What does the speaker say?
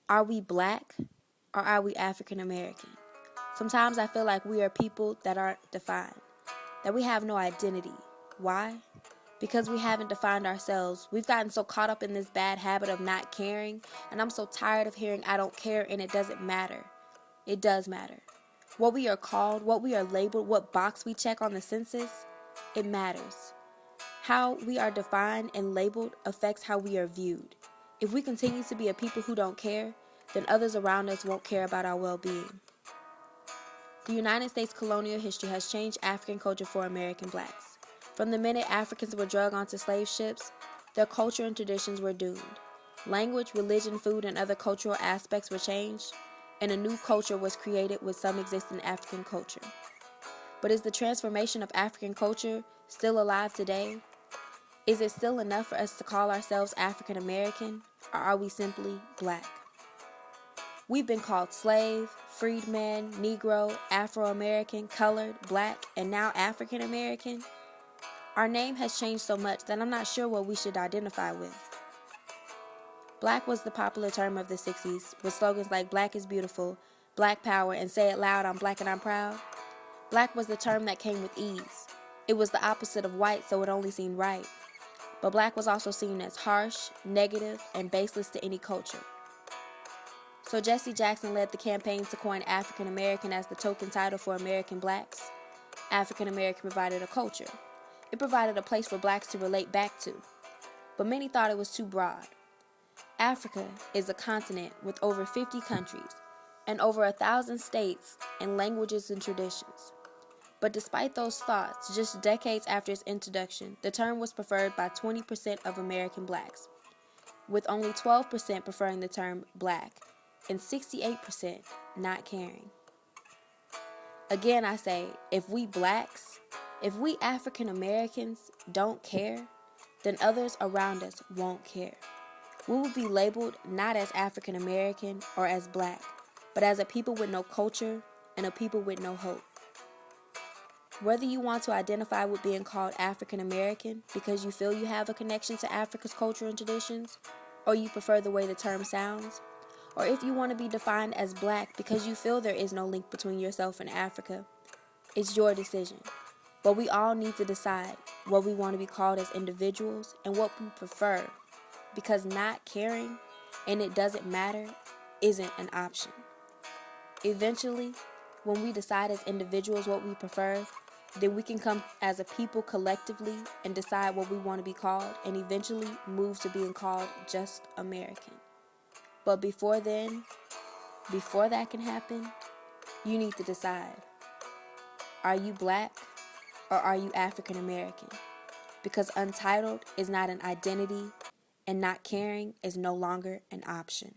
Are we black or are we African American? Sometimes I feel like we are people that aren't defined, that we have no identity. Why? Because we haven't defined ourselves. We've gotten so caught up in this bad habit of not caring, and I'm so tired of hearing I don't care and it doesn't matter. It does matter. What we are called, what we are labeled, what box we check on the census, it matters. How we are defined and labeled affects how we are viewed. If we continue to be a people who don't care, then others around us won't care about our well-being. The United States colonial history has changed African culture for American blacks. From the minute Africans were dragged onto slave ships, their culture and traditions were doomed. Language, religion, food, and other cultural aspects were changed, and a new culture was created with some existing African culture. But is the transformation of African culture still alive today? Is it still enough for us to call ourselves African American, or are we simply black? We've been called slave, freedman, Negro, Afro-American, colored, black, and now African American. Our name has changed so much that I'm not sure what we should identify with. Black was the popular term of the 60s, with slogans like Black is beautiful, Black power, and say it loud, I'm black and I'm proud. Black was the term that came with ease. It was the opposite of white, so it only seemed right. But black was also seen as harsh, negative, and baseless to any culture. So Jesse Jackson led the campaign to coin African American as the token title for American blacks. African American provided a culture. It provided a place for blacks to relate back to. But many thought it was too broad. Africa is a continent with over 50 countries and over 1,000 states and languages and traditions. But despite those thoughts, just decades after its introduction, the term was preferred by 20% of American blacks, with only 12% preferring the term black and 68% not caring. Again, I say, if we blacks, if we African Americans don't care, then others around us won't care. We will be labeled not as African American or as black, but as a people with no culture and a people with no hope. Whether you want to identify with being called African American because you feel you have a connection to Africa's culture and traditions, or you prefer the way the term sounds, or if you want to be defined as black because you feel there is no link between yourself and Africa, it's your decision. But we all need to decide what we want to be called as individuals and what we prefer, because not caring and it doesn't matter isn't an option. Eventually, when we decide as individuals what we prefer, then we can come as a people collectively and decide what we want to be called and eventually move to being called just American. But before then, before that can happen, you need to decide. Are you black or are you African American? Because untitled is not an identity and not caring is no longer an option.